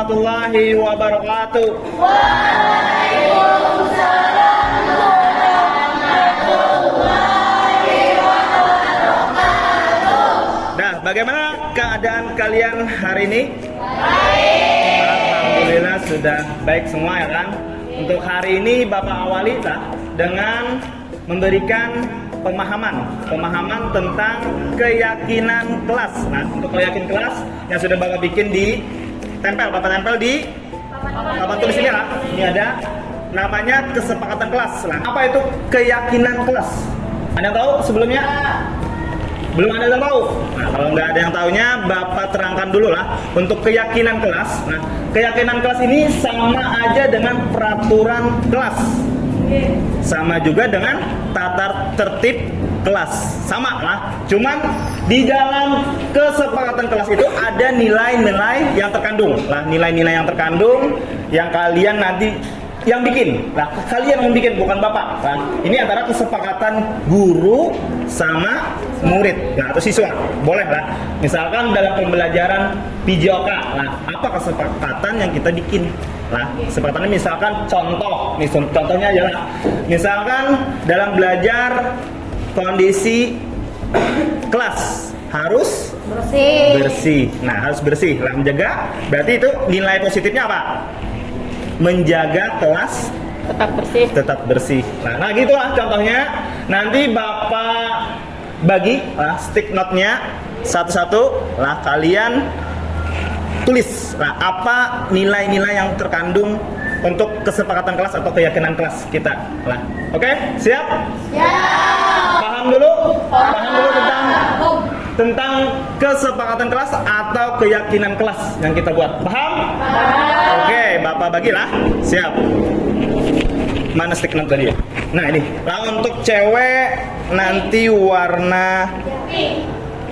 warahmatullahi wabarakatuh. Nah, bagaimana keadaan kalian hari ini? Alhamdulillah sudah baik semua ya kan. Untuk hari ini Bapak awali dengan memberikan pemahaman tentang keyakinan kelas. Nah, untuk keyakinan kelas yang sudah Bapak bikin Bapak tempel di papan tulis ini lah. Ini ada namanya kesepakatan kelas. Nah, apa itu keyakinan kelas? Ada yang tahu sebelumnya? Belum ada yang tahu. Nah, kalau nggak ada yang tahunya, Bapak terangkan dulu lah untuk keyakinan kelas. Nah, keyakinan kelas ini sama aja dengan peraturan kelas, sama juga dengan tata tertib kelas, sama lah. Cuman di dalam kesepakatan kelas itu ada nilai-nilai yang terkandung. Lah, nilai-nilai yang terkandung yang kalian nanti yang bikin. Nah, kalian yang bikin, bukan Bapak. Nah, ini antara kesepakatan guru sama murid, atau siswa. Boleh lah. Misalkan dalam pembelajaran PJOK. Nah, apa kesepakatan yang kita bikin? Nah, kesepakatannya misalkan contohnya adalah misalkan dalam belajar kondisi kelas harus bersih. Nah, harus bersih. Lah, menjaga berarti itu nilai positifnya apa? Menjaga kelas tetap bersih. Nah gitulah contohnya. Nanti Bapak bagi stick note-nya satu-satu. Lah, kalian tulis apa nilai-nilai yang terkandung untuk kesepakatan kelas atau keyakinan kelas kita. Lah, oke? Siap? Paham dulu tentang kesepakatan kelas atau keyakinan kelas yang kita buat. Paham? Oke, Bapak bagilah. Siap. Mana stick note tadi ya? Nah, ini. Lah, untuk cewek nanti warna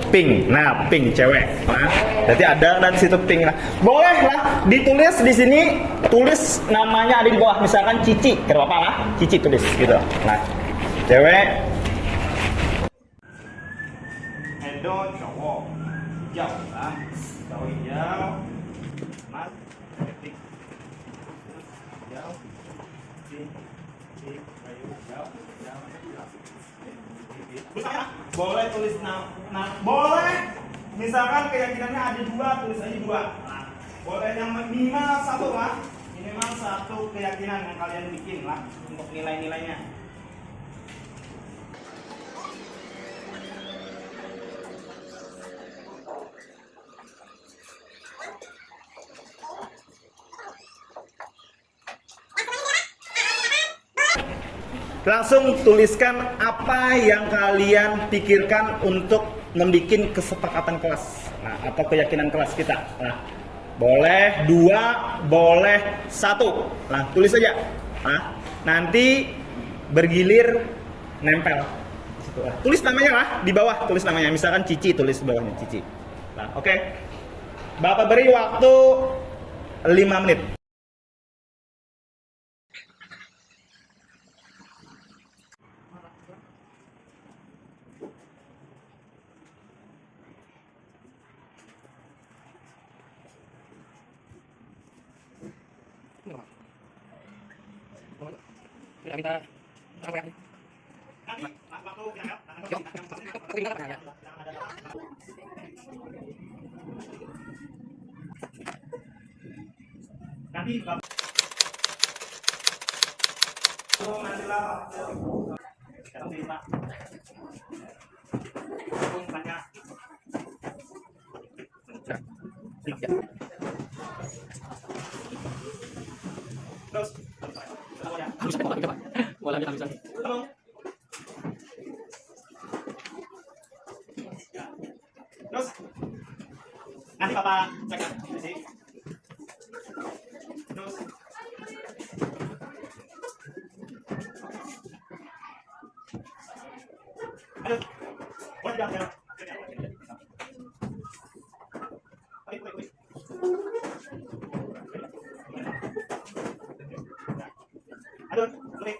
pink. Nah, pink cewek. Nah, berarti ada dan situ pink lah. Boleh lah ditulis di sini, tulis namanya ada di bawah. Misalkan Cici, kenapa lah? Cici tulis gitu. Nah, cewek. Edo cowok. Hijau lah. Tahu hijau. Mas, ketik. Hijau. Boleh tulis boleh. Misalkan keyakinannya ada dua, tulis aja dua. Nah, boleh yang minimal satu lah. Minimal satu keyakinan yang kalian bikin lah untuk nilai-nilainya. Langsung tuliskan apa yang kalian pikirkan untuk membuat kesepakatan kelas, atau keyakinan kelas kita. Nah, boleh dua, boleh satu. Nah, tulis saja. Nah, nanti bergilir nempel. Tulis namanya lah di bawah, tulis namanya. Misalkan Cici, tulis di bawahnya Cici. Nah, oke. Bapak beri waktu 5 menit. Kita nanti nanti Bapak cek di sini. Terus aduh, boleh jangan. Aduh, boleh.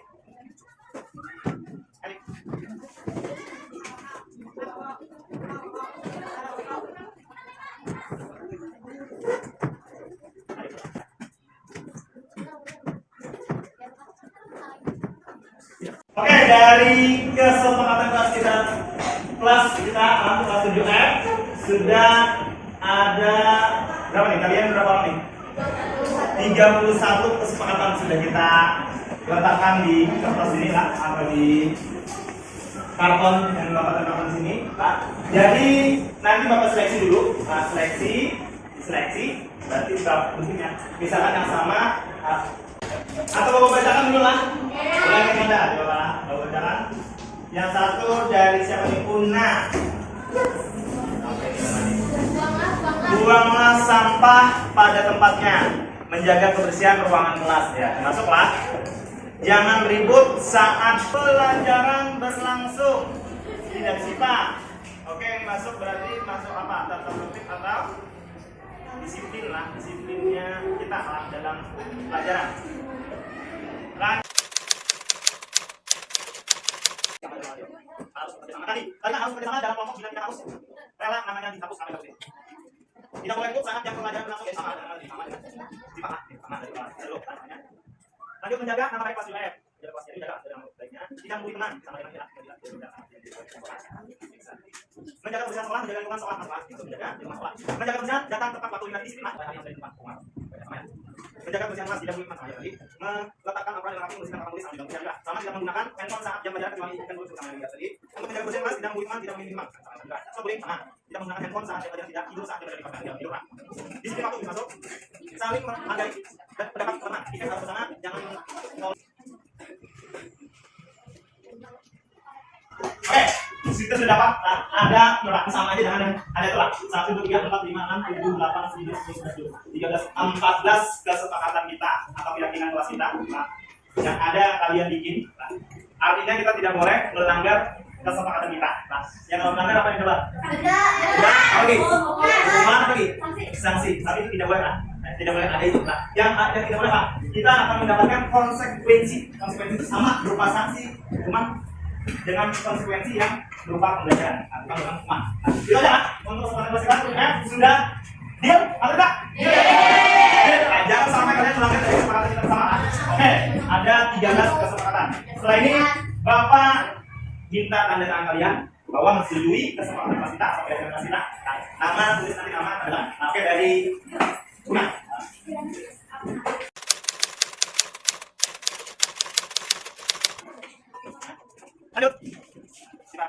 Oke, dari kesepakatan kelas kita kelas 7F sudah ada berapa nih? Kalian berapa orang nih? 31 kesepakatan sudah kita letakkan di kertas ini lah, atau di karton yang Bapak letakkan sini, Pak. Jadi nanti Bapak seleksi dulu, Pak, seleksi berarti bentuknya misalkan yang sama, atau Bapak bacakan dulu lah. Boleh kita coba Bapak bacakan. Yang satu dari siapa nih? Una. Buanglah sampah pada tempatnya, menjaga kebersihan ruangan kelas ya. Masuklah. Jangan ribut saat pelajaran berlangsung. Tidak sifat. Oke, masuk berarti masuk apa? Tata tertib atau disiplin lah, disiplinnya kita lah dalam pelajaran. Karena harus bersama dalam kelompok bila kita harus rela namanya di kampus apa ini. Tidak boleh ikut saat yang pelajaran berlangsung sama lanjut menjaga nama baik kelas UF. Jaga kelas jadi jaga nama baiknya. Tidak membuli teman sama dengan kita. Menjaga kebersihan sekolah, menjaga lingkungan sekolah, itu menjaga lingkungan sekolah. Menjaga kebersihan datang tepat waktu dengan disiplin lah. Menjaga kebersihan kelas tidak membuli teman sama lagi. Meletakkan aturan yang rapi, membersihkan tempat tulis sama juga sama tidak menggunakan handphone saat jam pelajaran kecuali ikan dulu sama yang biasa tadi. Untuk menjaga kebersihan kelas tidak membuli teman, tidak membuli teman. Sama boleh sama. Tidak menggunakan handphone saat jam pelajaran tidak tidur saat jam pelajaran tidak tidur. Disiplin waktu dimasuk. Saling menghargai pendapat teman. Kita harus bersama, jangan Oke, kita sudah dapat ada berapa sama aja dengan ada telah 1, 2, 3, 4, 5, 6, 7, 8, 9, 10, 11, 12, 14 kesepakatan kita atau keyakinan kelas kita yang ada kalian bikin. Artinya kita tidak boleh melanggar kesepakatan kita. Yang melanggar apa yang coba? Ada. Oke. Cuma lagi sanksi, tapi itu tidak boleh lah. Tidak boleh ada itu lah. Yang tidak boleh Pak, kita akan mendapatkan konsekuensi. Konsekuensi itu sama berupa sanksi, cuma dengan konsekuensi yang berupa pembelajaran bukan dengan hukuman. Itu aja untuk kesempatan kelas sudah deal atau tidak? Deal. Jangan sampai kalian melanggar dari kesepakatan kita bersama. Oke, ada 13 kesepakatan. Setelah ini Bapak minta tanda tangan kalian bahwa menyetujui kesepakatan kelas kita atau pelajaran kelas kita. Nama tulis nanti nama tanda tangan. Oke, dari Una. Lanjut. Siap.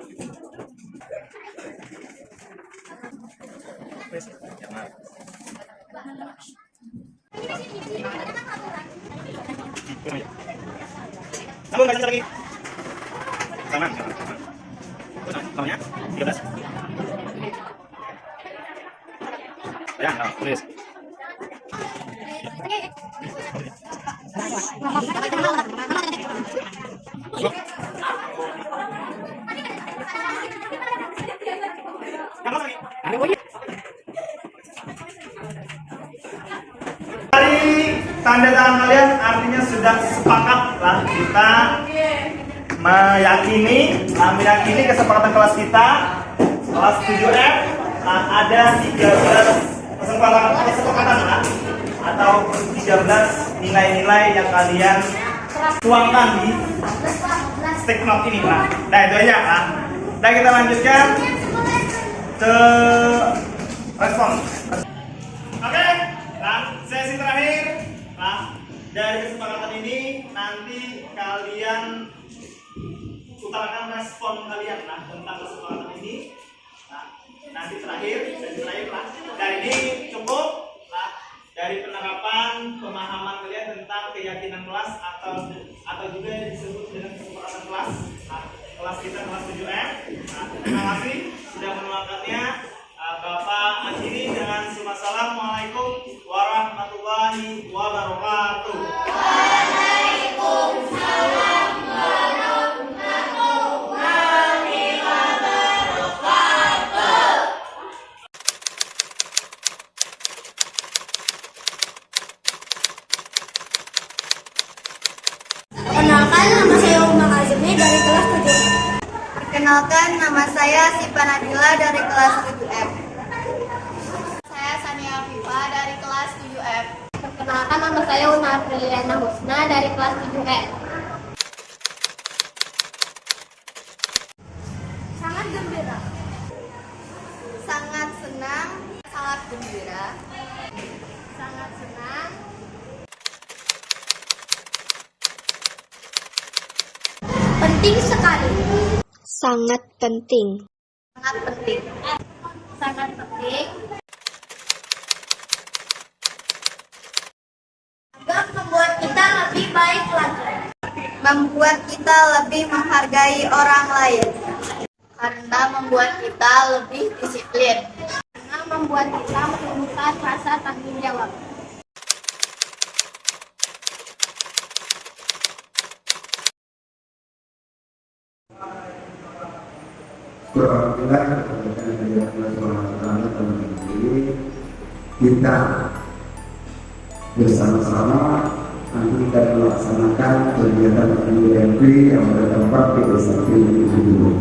Sambung baca lagi. Sama. Namanya 13. Ya, tulis. Dari tanda tangan kalian artinya sudah sepakat lah kita meyakini kesepakatan kelas kita kelas 7F ada 13 kesepakatan lah, atau 13 nilai-nilai yang kalian tuangkan di stick note ini lah. Nah itu aja lah. Nah kita lanjutkan ke respon. Oke, nah sesi terakhir. Nah dari kesepakatan ini nanti kalian utarakan respon kalian lah tentang kesepakatan ini. Nah nanti terakhir sesi terakhir lah. Dan ini cukup lah dari penerapan pemahaman kalian tentang keyakinan kelas atau juga disebut dengan kesepakatan kelas. Nah, kelas kita kelas 7M. Nah, terima kasih sudah meluangkannya. Bapak akhiri dengan Assalamualaikum warahmatullahi wabarakatuh. Waalaikumsalam warahmatullahi wabarakatuh. Perkenalkan, nama saya Umar Azmi dari kelas 7. Perkenalkan, nama saya Sipa Nadila dari kelas 7F. Saya Sania Afifa dari kelas 7F. Perkenalkan, nama saya Una Apriliana Husna dari kelas 7F. gembira. Sangat senang. Sangat gembira. Sangat senang. Penting sekali. Sangat penting. Sangat penting. Sangat penting. Agar membuat kita lebih baik lagi. Membuat kita lebih menghargai orang lain. Karena membuat kita lebih disiplin. Karena membuat kita menemukan rasa tanggung jawab. Alhamdulillah kita bersama-sama nanti kita melaksanakan kegiatan MUMP yang bertempat di desa Pintu.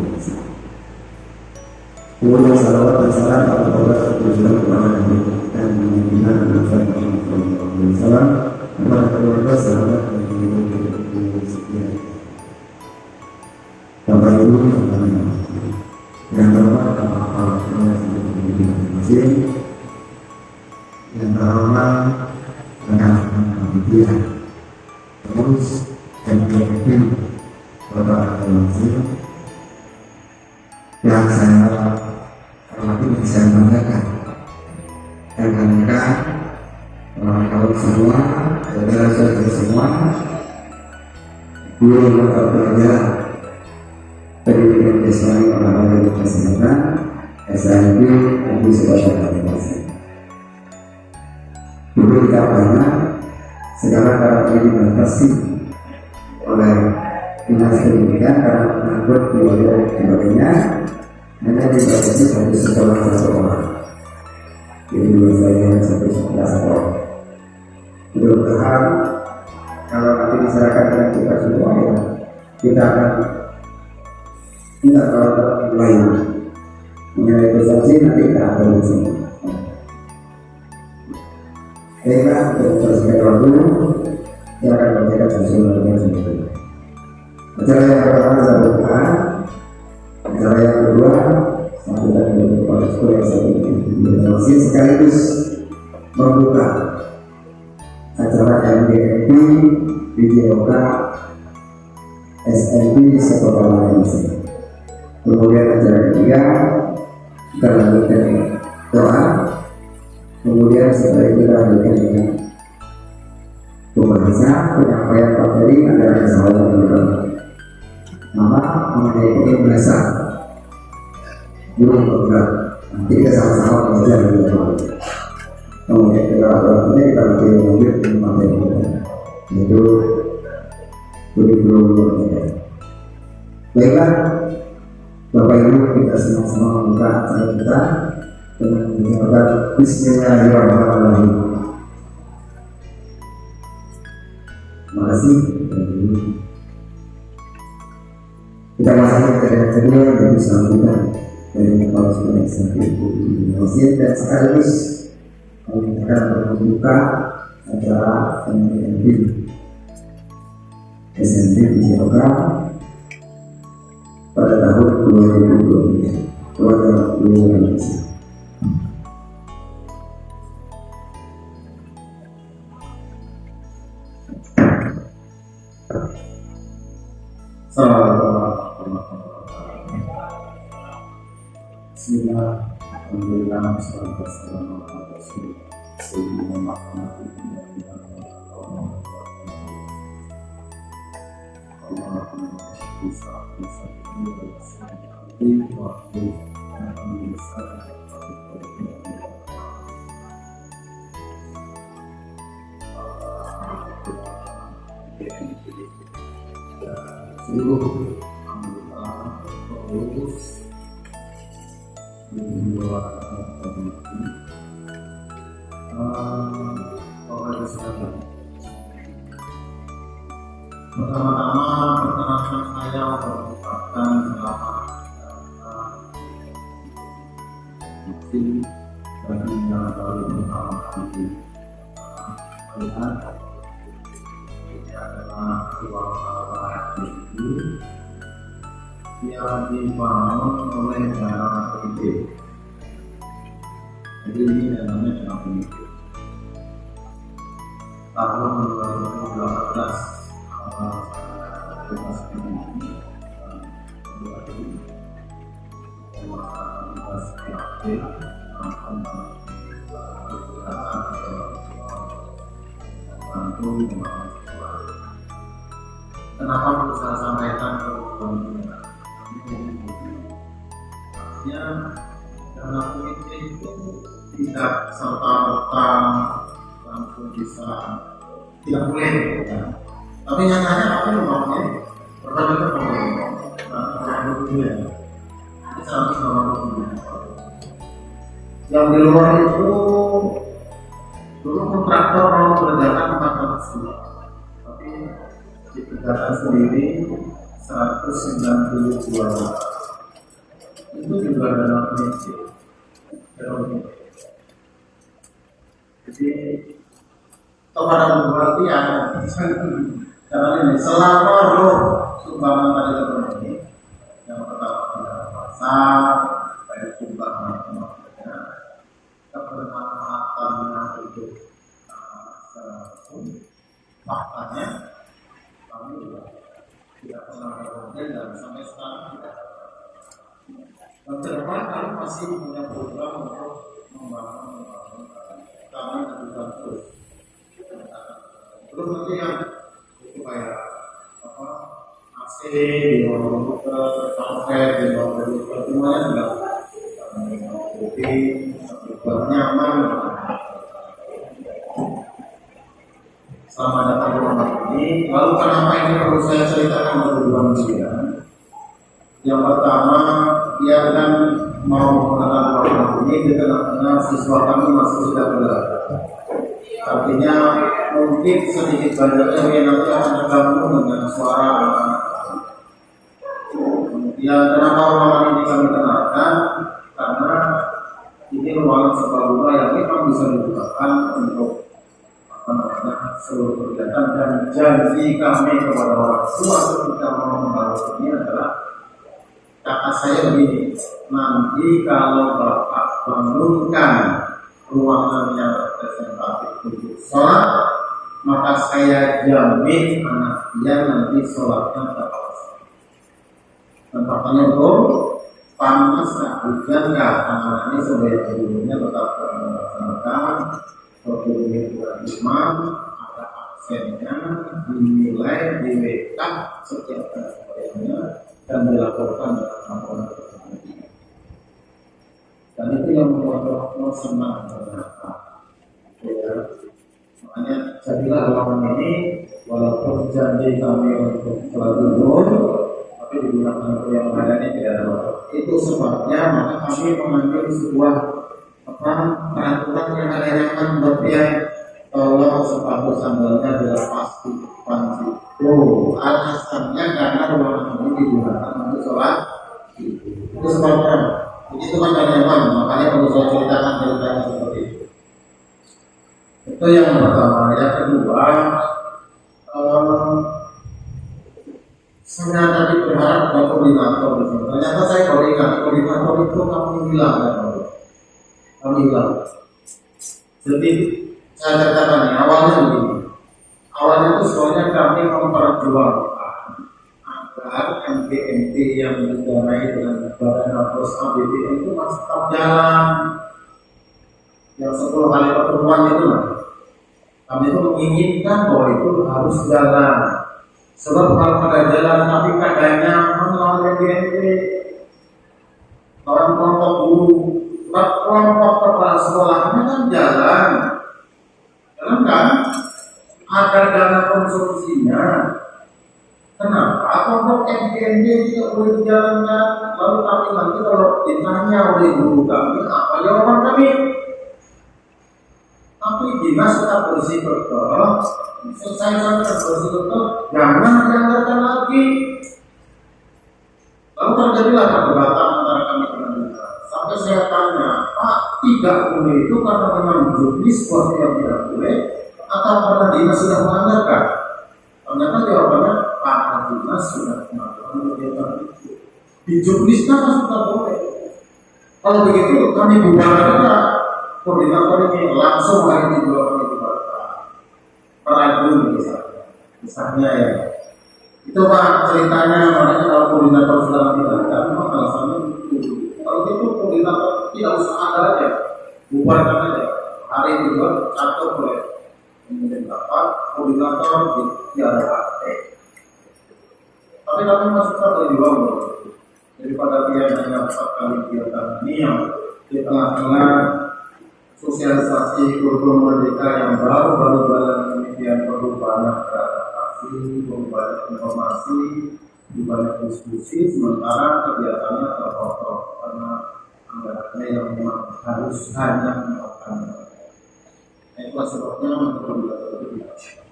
Kemudian salawat dan salam kepada Nabi dan pimpinan salam kepada keluarga sahabat dan ibu sekian. Bapak Ibu yang terhormat Bapak masing-masing, yang terhormat rekan-rekan panitia, terus MUMP Kota Masing yang saya hormati dan saya banggakan, rekan-rekan, kawan semua, saudara-saudara semua, guru mata pelajaran pendidikan Islami olahraga dan kesehatan SIP dan sekolah masing. Dulu kita banyak, sekarang karena ini dibatasi oleh dinas pendidikan karena mengangkut biaya dan sebagainya, hanya dibatasi satu sekolah satu orang. Jadi biasanya satu sekolah. Mudah-mudahan kalau nanti diserahkan dengan kita semua, ya kita akan tidak kalau lain mengenai prestasi nanti kita akan bersama. Baiklah, untuk sebagai waktu saya akan membacakan sesuatu sendiri. Acara yang pertama saya buka, acara yang kedua sambutan dari kepala sekolah yang saya masih sekaligus membuka acara MDMP di JOK SMP Sekolah Malaysia. Kemudian acara ketiga kita lanjutkan dengan doa. Kemudian setelah itu kita lanjutkan dengan pembahasan penyampaian materi adalah sahabat dan mama mengenai kebiasaan belum berat. Nanti kita sama-sama belajar dari itu. Kemudian kita lanjut dengan materi kita, yaitu kurikulum. Baiklah, Bapak Ibu, kita sama-sama membuka acara kita dengan mengucapkan Bismillahirrahmanirrahim. Terima kasih. Kita masuk ke yang kedua, yaitu sambutan dari kepala sekolah SMP Masjid dan sekaligus kami akan membuka acara MUMP SMP di Jakarta pada tahun 2023 kepada seluruh Indonesia. Pertama-tama perkenalkan saya mengucapkan selamat datang bagi yang baru pertama kali melihat ini adalah ruang ini yang dibangun oleh daerah PIB. Jadi ini namanya daerah PIB. Tahun 2018 bebas PIB kenapa perlu saya sampaikan ke dunia? Artinya dana politik itu tidak serta-merta langsung bisa tidak boleh, ya. Tapi nyatanya apa yang maunya pertama itu ini 180 yang di luar itu dulu kontraktor mau mengerjakan 400 tapi dikerjakan sendiri 192 itu juga dana politik. Jadi kepada pengertian karena ini selama roh sumbangan tadi terpenuhi, yang pertama tidak pasar, baik jumlah maksudnya kebermanfaatannya itu faktanya kami juga tidak pernah berkomplain dan sampai sekarang tidak. Dan ke depan kami masih punya program untuk membangun kami lanjutkan terus. Belum nanti yang itu kayak apa AC di bawah komputer, sampai di bawah komputer semuanya sudah kopi, buat nyaman. Selamat datang ke tempat ini. Lalu kenapa ini perlu saya ceritakan berdua manusia? Yang pertama, dia kan mau menggunakan program ini di tengah-tengah siswa kami masih sudah belajar. Artinya mungkin sedikit banyaknya yang nanti akan tergabung dengan suara anak-anak. Kemudian kenapa ruangan ini kami kenalkan? Karena ini ruangan sebuah rumah yang memang bisa digunakan untuk seluruh kegiatan, dan janji kami kepada orang tua ketika mau membangun ini adalah kata saya begini, nanti kalau Bapak bangunkan ruangan yang representatif untuk sholat, maka saya jamin anak dia nanti sholatnya tepat. Tempatnya itu panas, hujan, anak ini sebagai gurunya tetap melaksanakan prosedur imam, ada aksennya, dinilai, direkam setiap hari dan dilaporkan dalam laporan tersebut. Dan itu yang membuat orang senang ternyata. Ya, makanya jadilah ruangan ini walaupun janji kami untuk sholat tapi digunakan untuk yang lainnya tidak ada. Itu sebabnya maka kami mengambil sebuah peraturan yang ada nyaman buat dia. Tolong sepatu sandalnya dilepas di depan situ. Alasannya karena ruangan ini digunakan untuk sholat. Itu sebabnya. Itu kan ada nyaman, makanya perlu saya ceritakan ceritanya seperti itu. Itu yang pertama. Yang kedua, saya tadi berharap ada koordinator di sini. Ternyata saya kalau ingat koordinator itu kami hilang ya, kami hilang. Jadi saya katakan nih, awalnya begini. Awalnya itu soalnya kami memperjuangkan agar MPMP yang didanai dengan Badan Napros APBN itu masih tetap jalan. Yang 10 kali pertemuan itu, kami itu menginginkan bahwa itu harus jalan. Sebab kalau ada jalan tapi keadaannya melawan MPMP, lawan kelompok guru, kelompok kepala sekolahnya kan jalan kan? Ada dana konsumsinya. Kenapa kelompok MPMP tidak boleh dijalankan? Lalu kami nanti kalau ditanya oleh guru kami, apa jawaban kami? Tapi dinas tetap bersikukuh, selesai bersikukuh, jangan dianggarkan lagi. Lalu terjadilah perdebatan antara kami dengan dinas. Sampai saya tanya, Pak, tidak boleh itu karena memang juknis sesuatu yang tidak boleh, atau karena dinas sudah menganggarkan? Ternyata jawabannya Pak Dinas sudah melakukan kegiatan itu. Di jurnalisnya kan sudah boleh. Kalau begitu kami bubarkan koordinator ini langsung hari ini juga kami bubarkan. Perajin misalnya ya. Itu Pak ceritanya, makanya kalau koordinator sudah tidak ada, memang alasannya itu. Kalau itu koordinator tidak usah ada aja, bubarkan aja. Hari ini juga catur oleh kemudian dapat koordinator tidak ada praktek. Tapi kami masukkan dari bawah daripada dia hanya 4 kali kegiatan ini yang di tengah-tengah sosialisasi kurikulum merdeka yang baru-baru jalan kemudian perlu banyak beradaptasi, perlu banyak informasi, banyak diskusi, sementara kegiatannya terpotong karena anggarannya yang memang harus hanya melakukan. Itulah sebabnya perlu dilakukan.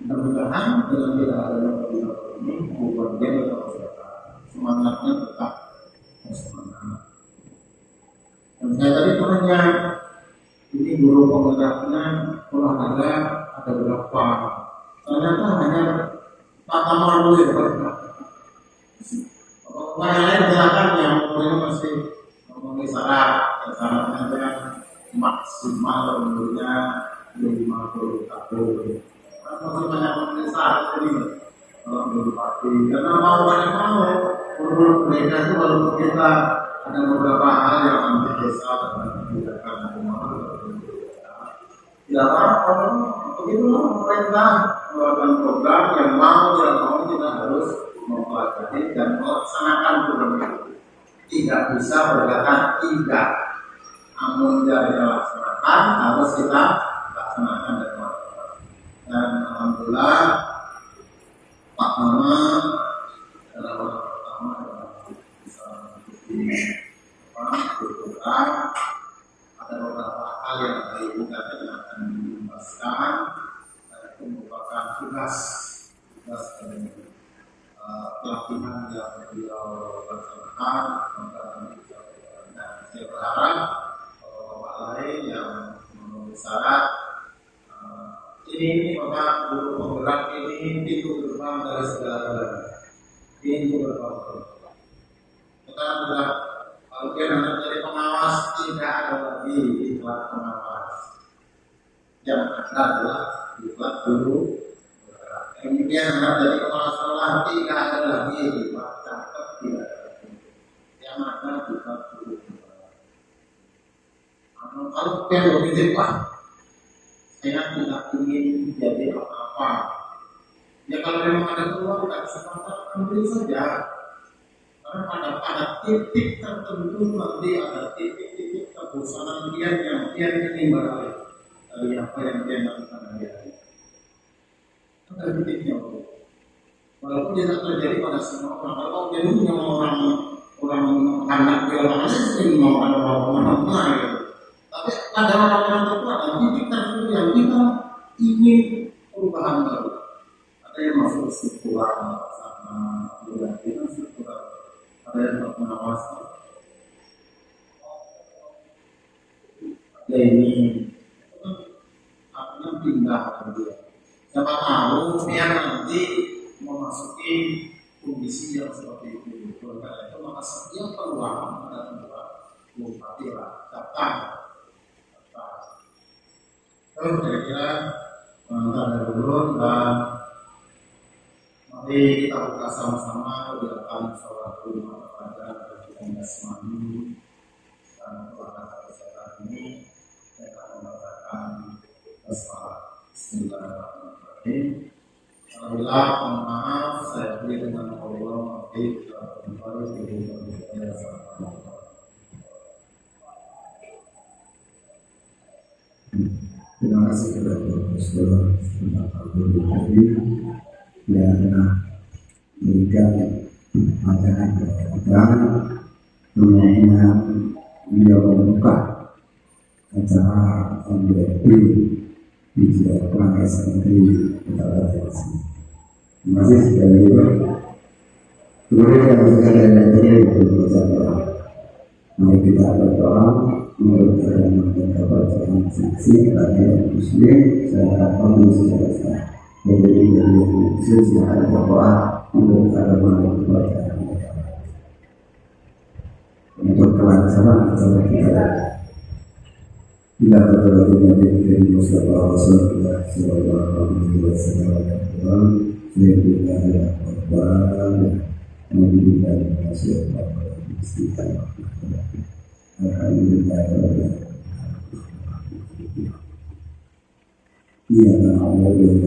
Mudah-mudahan dengan tidak adanya koordinator ini, bukan dia tetap semangatnya tetap semangat. Dan saya tadi tanya, ini guru penggeraknya olahraga ada berapa? Ternyata hanya 4 malu ya Pak. Orang lain silakan yang umurnya masih memenuhi syarat maksimal umurnya 50 tahun. Masih banyak memenuhi syarat ini. Kalau belum pasti, karena mau umur mereka itu walaupun kita ada beberapa hal yang nanti desa dan mengerjakan tidak apa-apa, begitulah pemerintah melakukan program yang mau tidak mau kita harus mempelajari dan melaksanakan program itu. Tidak bisa berkata tidak, namun tidak dilaksanakan harus kita laksanakan dan melaksanakan. Dan alhamdulillah Pak Mama adalah orang pertama yang bisa berprogram. Ada beberapa hal yang hari ini katanya akan dibahaskan. Itu merupakan tugas dari pelatihan yang beliau laksanakan. Dan saya berharap bapak lain yang memenuhi syarat ini maka guru penggerak ini pintu gerbang dari segala-galanya. Pintu gerbang. Sekarang sudah kalau dia nanti menjadi pengawas tidak ada lagi iklan pengawas. Yang ada adalah iklan guru penggerak. Kemudian nanti jadi kepala sekolah tidak ada lagi iklan catat tidak ada lagi. Yang ada iklan guru penggerak. Kalau dia berpikir saya tidak ingin jadi apa-apa. Ya kalau memang ada peluang, ada kesempatan, ambil saja. Karena pada titik tertentu nanti ada titik-titik kebosanan dia yang dia ingin beralih dari apa yang dia lakukan hari-hari. Ada titiknya. Walaupun tidak terjadi pada semua orang. Kalau jenuhnya orang anak dia orang asing mau ada orang lain. Tapi ada orang-orang tertentu ada titik tertentu yang kita ingin perubahan baru. Ada yang masuk struktural sama budaya kita struktural. Ada yang pengawasan. Ada ini akhirnya pindah dia. Siapa tahu dia nanti memasuki kondisi yang seperti itu. Karena itu maka setiap peluang ada belum pasti lah datang. Kira-kira mengantar dulu dan mari kita buka sama-sama kegiatan sholat rumah pada kegiatan jasmani dan olahraga kesehatan ini. Saya akan membacakan basmalah. Bismillahirrahmanirrahim. Alhamdulillah, mohon maaf saya beri dengan Allah kembali ke Terima kasih kepada Rasulullah SAW yang telah memberikan ajaran kepada semuanya beliau membuka acara MBP di Jalan Santri Kota Bekasi. Terima kasih sekali lagi. Kemudian yang sekalian yang tadi berbaca doa. Mari kita berdoa. Menurut agama dan kepercayaan saksi bagi muslim secara umum secara sah. Jadi yang muslim secara berdoa menurut agama dan kepercayaan. sama-sama kita bila berdoa dari Mustafa Rasulullah Sallallahu Alaihi Wasallam sehingga ada korban menjadikan masyarakat istiqamah. Alhamdulillah. Ia Allah yang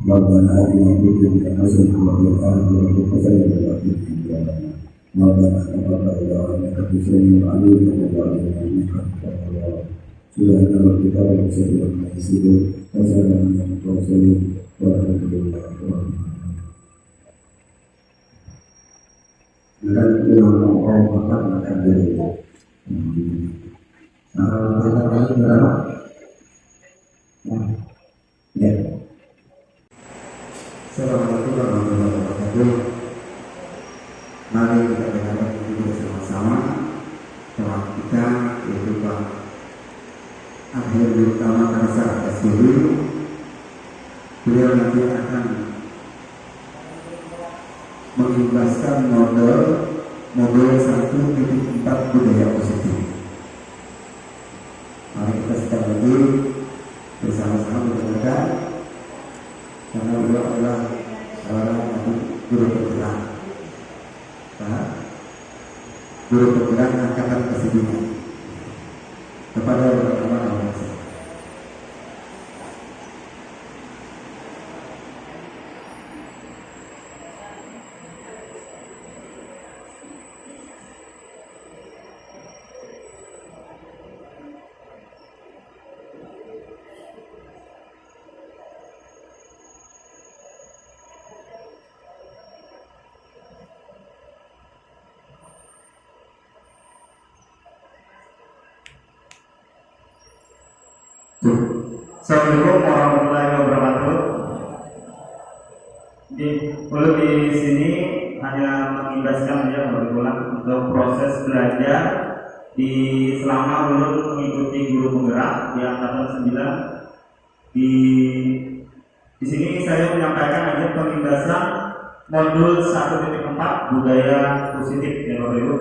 Rabbana atina fid dunya hasanatan wa fil akhirati hasanatan wa qina adzabannar. Rabbana taqabbal minna innaka samiul alim wa tub 'alaina innaka antat tawwab. Subhana rabbika rabbil izzati amma yasifun wa salamun 'alal mursalin walhamdulillahi rabbil alamin. Dan kita mau makan dulu. Pertanyaan berapa? Ya. Assalamualaikum warahmatullahi wabarakatuh. Mari kita berharap duduk bersama-sama teman kita yaitu Pak Akhir Utama Karsa SBY. Beliau nanti akan mengimbaskan model 1.4 budaya positif. Mari kita sekali lagi bersama-sama mendengarkan, karena beliau adalah seorang guru penggerak, guru penggerak angkatan ke-9 kepada beberapa orang. Assalamualaikum warahmatullahi wabarakatuh. Untuk di sini hanya mengimbaskan ya kebetulan untuk proses belajar di selama belum mengikuti guru penggerak di angkatan 9. Di sini saya menyampaikan aja pengimbasan modul 1.4 budaya positif ya Bapak Ibu.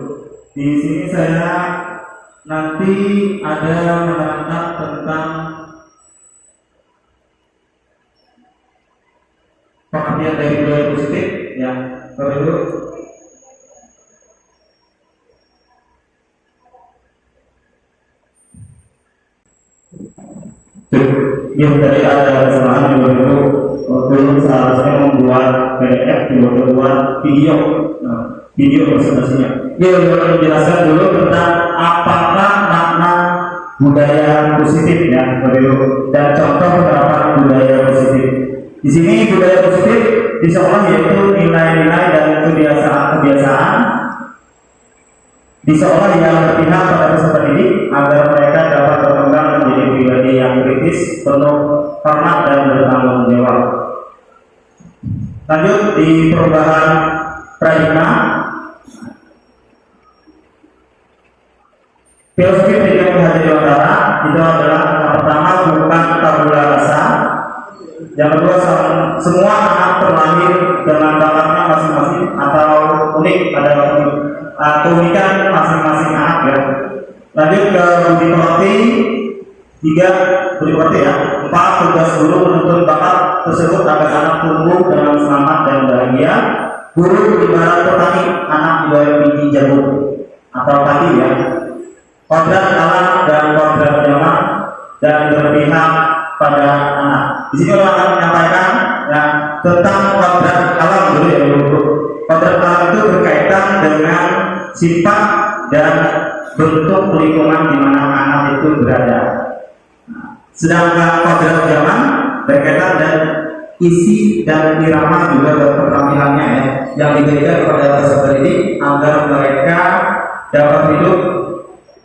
Di sini saya nanti ada menerangkan tentang pengertian dari budaya positif ya Bapak Ibu. Yang tadi ada kesalahan di Bapak Ibu, belum seharusnya membuat PDF dibuat video, video presentasinya. Ya, menjelaskan dulu tentang apakah makna budaya positif ya Bapak Ibu, dan contoh penerapan budaya positif. Di sini budaya positif diseolah yaitu nilai-nilai dan kebiasaan-kebiasaan diseolah yang berpihak pada peserta didik agar mereka dapat berkembang menjadi pribadi yang kritis, penuh hormat dan bertanggung jawab. Lanjut di perubahan paradigma. Filosofi pendidikan Haji Utara itu adalah yang pertama bukan tabula rasa. Yang kedua, semua anak terlahir dengan bakatnya masing-masing atau unik, ada keunikan masing-masing anak ya. Lanjut ke budi pekerti. 3 budi pekerti ya. 4 tugas guru menuntun bakat tersebut agar anak tumbuh dengan selamat dan bahagia. Guru ibarat petani, anak ibarat biji jagung atau padi ya. Kodrat alam dan kodrat zaman dan berpihak pada anak. Di sini orang akan menyampaikan ya, tentang kodrat alam dulu ya Ibu. Kodrat alam itu berkaitan dengan sifat dan bentuk lingkungan di mana anak itu berada. Sedangkan kodrat zaman berkaitan dan isi dan irama juga berketerampilannya ya, yang diberikan kepada peserta didik agar mereka dapat hidup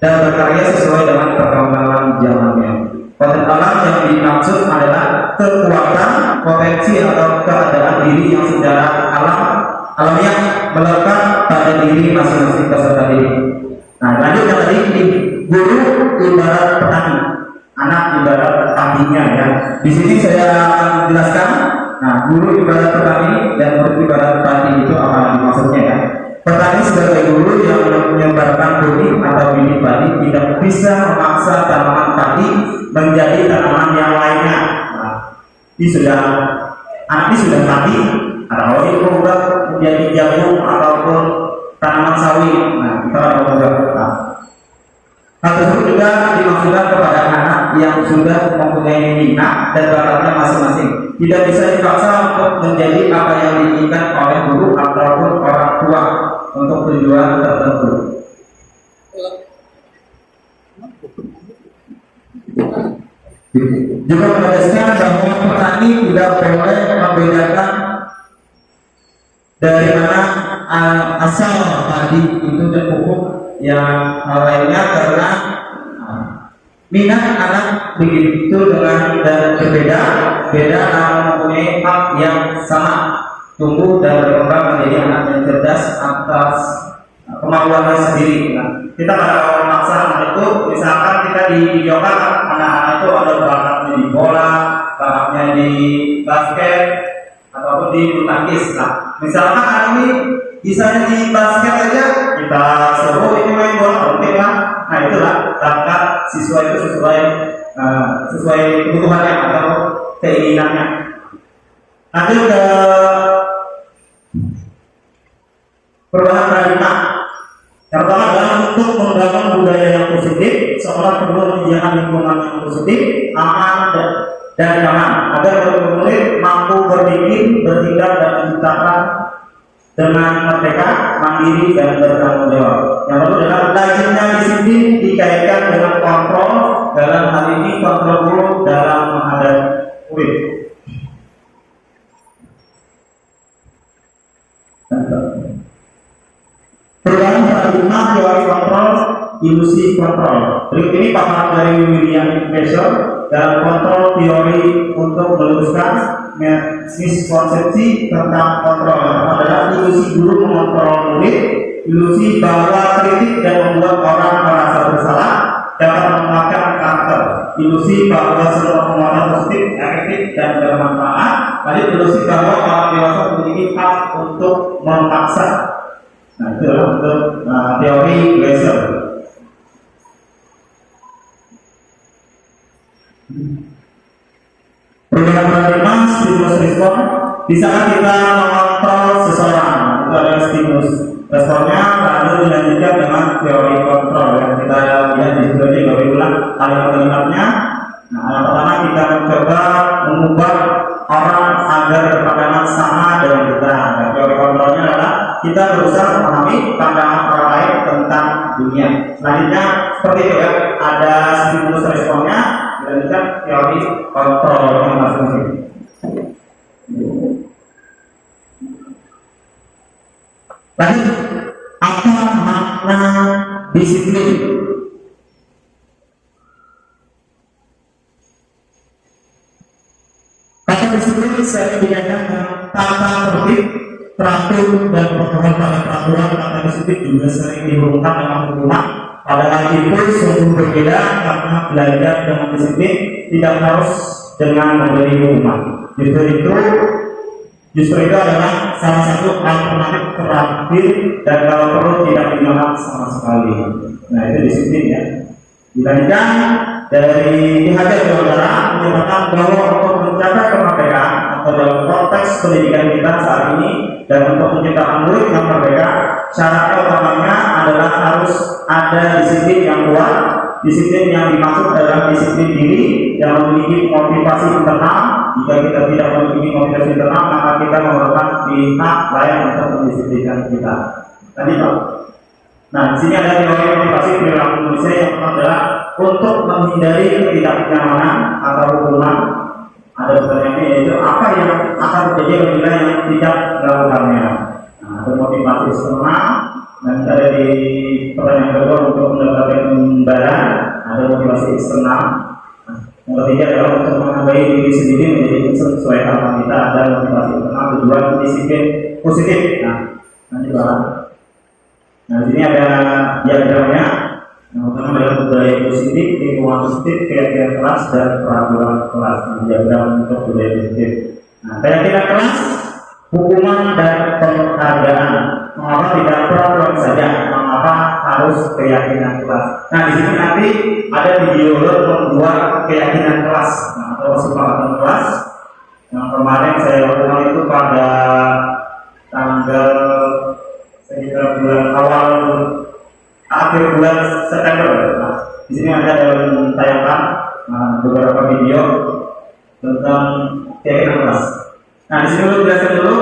dan berkarya sesuai dengan perkembangan zamannya. Kodrat alam yang dimaksud adalah kekuatan, potensi atau keadaan diri yang secara alamiah melekat pada diri masing-masing peserta didik. Nah, lanjut yang tadi, guru ibarat petani, anak ibarat petaninya ya. Di sini saya akan menjelaskan. Nah, guru ibarat petani dan murid ibarat petani itu apa maksudnya ya? Petani sebagai guru yang menyebarkan benih atau bibit padi tidak bisa memaksa tanaman padi menjadi tanaman yang lainnya. Nah, anak ini sudah padi atau ini berubah menjadi jagung ataupun tanaman sawit. Nah, kita akan mengubah. Hal tersebut juga dimaksudkan kepada anak yang sudah mempunyai minat dan bakatnya masing-masing. Tidak bisa dipaksa untuk menjadi apa yang diinginkan oleh guru ataupun orang tua untuk tujuan tertentu. Juga menegaskan bahwa petani tidak boleh membedakan dari mana asal padi itu dan pupuk yang lainnya, karena minat anak begitu dengan dan berbeda namun mempunyai hak yang sama tumbuh dan berkembang menjadi anak yang cerdas atas kemampuannya sendiri. Nah, kita kalau memaksa anak itu, misalkan kita divideokan anak-anak itu ada bakatnya di bola, bakatnya di basket ataupun di bulu tangkis. Nah, misalkan anak ini bisa di basket aja, kita suruh ini main bola, oke lah. Nah, itulah bakat siswa itu sesuai kebutuhannya atau keinginannya. Lanjut ke perubahan paradigma. Yang pertama adalah untuk membangun budaya yang positif, seolah perlu menyediakan lingkungan yang positif, aman dan nyaman agar murid mampu berpikir, bertindak dan menciptakan dengan merdeka, mandiri dan bertanggung jawab. Yang kedua adalah lazimnya disiplin dikaitkan dengan kontrol, dalam hal ini kontrol guru dalam menghadapi murid. Perubahan paradigma teori kontrol, ilusi kontrol. Berikut ini paparan dari William Besser dalam kontrol teori untuk meluruskan miskonsepsi tentang kontrol. Yang adalah ilusi guru mengontrol murid, ilusi bahwa kritik dan membuat orang merasa bersalah dapat melemahkan karakter, ilusi bahwa semua penguatan positif, efektif dan bermanfaat, lalu ilusi bahwa orang dewasa memiliki hak untuk memaksa. Nah, itu adalah untuk teori Besser. Perubahan paradigma stimulus respon. Di saat kita mengontrol seseorang, itu adalah stimulus responnya, lalu dilanjutkan dengan teori kontrol yang kita lihat di sini. Kalau ulang kalimatnya. Nah, yang pertama kita mencoba mengubah orang agar berpandangan sama dengan kita. Nah, teori kontrolnya adalah kita berusaha memahami pandangan orang lain tentang dunia. Selanjutnya seperti itu ya, ada stimulus responnya, dilanjutkan teori kontrol yang masing-masing. Lanjut, apa makna disiplin? Kata disiplin sering dikaitkan dengan tata tertib, teratur dan protokol pada peraturan. Kata disiplin juga sering dihubungkan dengan hukuman. Padahal itu sungguh berbeda, karena belajar dengan disiplin tidak harus dengan memberi hukuman. Justru itu adalah salah satu alternatif terakhir dan kalau perlu tidak dimakan sama sekali. Nah, itu disiplin ya. Dilanjutkan dari Hajar Saudara menyatakan bahwa untuk mencapai kemerdekaan atau dalam konteks pendidikan kita saat ini dan untuk menciptakan murid yang merdeka, syarat utamanya adalah harus ada disiplin yang kuat. Disiplin yang dimaksud adalah disiplin diri yang memiliki motivasi internal. Jika kita tidak memiliki motivasi internal, maka kita memerlukan pihak lain untuk mendisiplinkan kita. Tadi Pak. Nah, di sini ada teori motivasi perilaku manusia yang pertama adalah untuk menghindari ketidaknyamanan atau hukuman. Ada pertanyaannya yaitu apa yang akan terjadi apabila yang tidak melakukannya. Nah, ada motivasi eksternal. Nanti ada di pertanyaan kedua untuk mendapatkan imbalan, ada motivasi eksternal. Yang ketiga adalah untuk menambahi diri sendiri menjadi sesuai harapan kita, ada motivasi internal. Kedua, disiplin positif. Nanti bahas. Nah, di sini ada diagramnya. Yang pertama adalah budaya positif, lingkungan positif, keyakinan kelas, dan peraturan kelas. Nah, diagram untuk budaya positif. Nah, keyakinan kelas, hukuman dan penghargaan. Mengapa tidak peraturan saja? Mengapa harus keyakinan kelas? Nah, di sini nanti ada video membuat keyakinan kelas, atau kesepakatan kelas. Yang kemarin saya lakukan itu pada tanggal sekitar bulan awal akhir bulan September. Nah, di sini ada dalam tayangan beberapa video tentang keyakinan kelas. Nah, di sini dulu jelaskan dulu.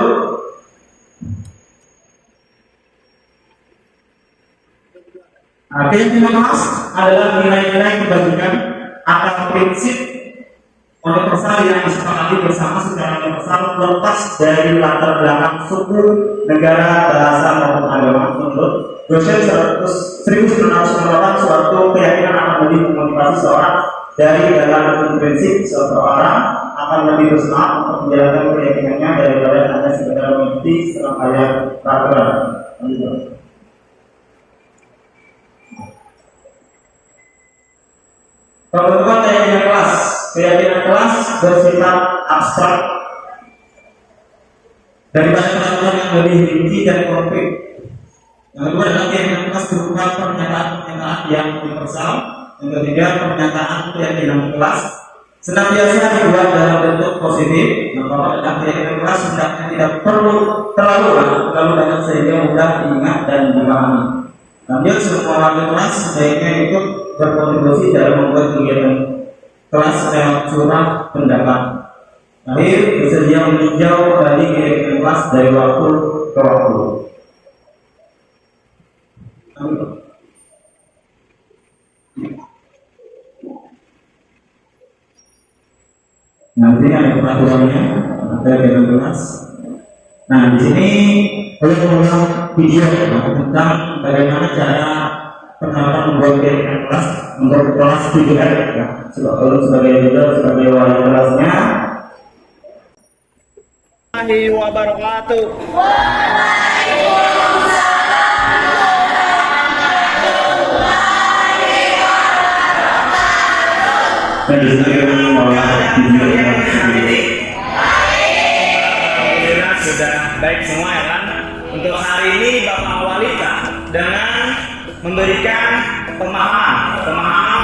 Keyakinan kelas adalah nilai-nilai kebajikan atau prinsip universal yang disepakati bersama secara universal lepas dari latar belakang suku, negara, bahasa maupun agama. Menurut dosen 1998, suatu keyakinan akan lebih memotivasi seorang dari dalam prinsip seseorang akan lebih berusaha untuk menjalankan keyakinannya daripada hanya sekedar mengikuti serangkaian peraturan. Pembentukan keyakinan kelas. Keyakinan kelas bersifat abstrak daripada peraturan yang lebih rinci dan konkret. Yang kedua adalah keyakinan kelas berupa pernyataan-pernyataan yang universal. Yang ketiga, pernyataan keyakinan kelas senantiasa dibuat dalam bentuk positif. Yang keempat adalah keyakinan kelas hendaknya tidak perlu terlalu banyak sehingga mudah diingat dan dipahami. Lanjut, semua warga kelas sebaiknya ikut berkontribusi dalam membuat kegiatan kelas lewat surat pendapat. Akhir, bersedia meninjau kembali keyakinan kelas dari waktu ke waktu. Nanti ada peraturannya, ada keyakinan kelas. Nah, di sini oleh mengulang video tentang bagaimana cara penerapan membuat keyakinan kelas untuk kelas 7R ya. Sebagai leader, sebagai wali kelasnya. Warahmatullahi wabarakatuh. Dan di sini Alhamdulillah sudah baik semua ya kan. Untuk hari ini Bapak Awalita dengan memberikan pemahaman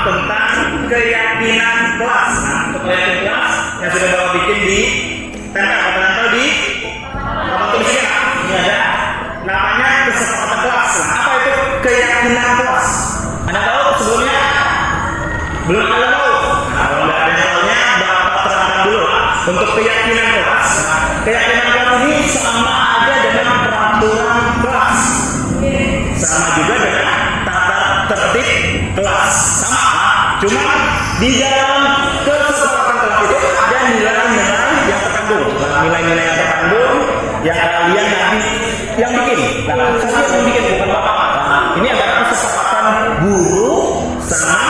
tentang keyakinan kelas. Nah, untuk keyakinan kelas yang sudah Bapak bikin di tempel di apa tulisnya? Ini ada namanya kesepakatan kelas. Nah, apa itu keyakinan kelas? Anda tahu sebelumnya? Belum ada tahu? Nah, kalau nggak ada yang tahunya, Bapak terangkan dulu untuk keyakinan kelas. Nah, keyakinan kelas ini sama aja dengan peraturan kelas, sama juga dengan tata tertib kelas, sama. Cuma di dalam kesepakatan kelas itu ada nilai-nilai yang terkandung, nilai-nilai yang terkandung yang kalian nanti yang bikin. Nah, saya yang bikin bukan Bapak. Nah, ini adalah kesepakatan guru sama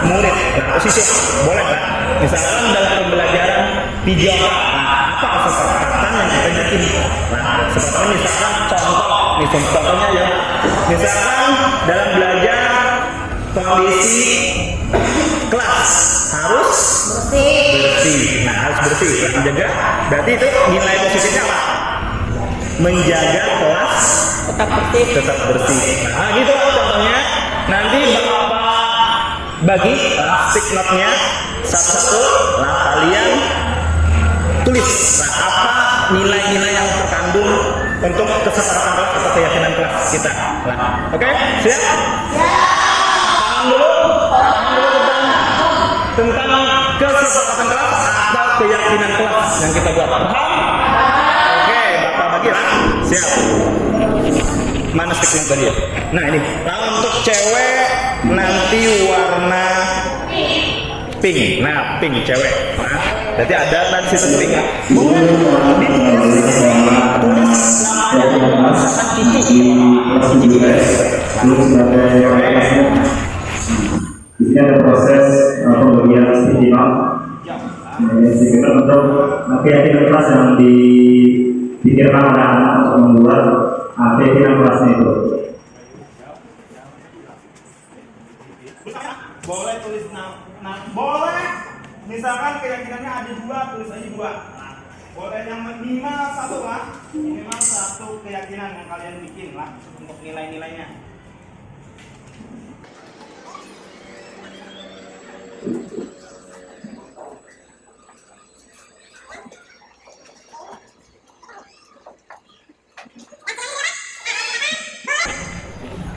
murid. Nah, posisi boleh kan? Misalkan dalam pembelajaran pijama, nah, apa kesepakatan yang kita bikin? Nah, seperti misalkan contohnya ya, misalkan dalam belajar kondisi kelas harus bersih. Nah, harus bersih, menjaga. Berarti itu nilai positifnya apa? Menjaga kelas tetap bersih. Nah, gitu contohnya. Nanti Bapak bagi stick note-nya satu-satu. Nah, kalian tulis apa nilai-nilai yang terkandung untuk kesepakatan kelas atau keyakinan kelas kita. Nah, oke? Siap? Paham dulu tentang kesepakatan kelas atau keyakinan kelas yang kita buat. Paham? Oke, Bapak bagi lah. Siap. Mana sticknya tadi ya? Nah ini. Nah untuk cewek nanti warna pink. Nah pink cewek. Nah berarti ada dan situ pink. Di sini ada proses pembagian istimewa. Kita untuk keyakinan kelas yang dipikirkan oleh anak untuk membuat keyakinan kelasnya itu. Boleh tulis nah boleh. Misalkan keyakinannya ada 2, tulis aja 2. Nah, boleh yang minimal 1 lah. Minimal 1 keyakinan yang kalian bikin lah untuk nilai-nilainya.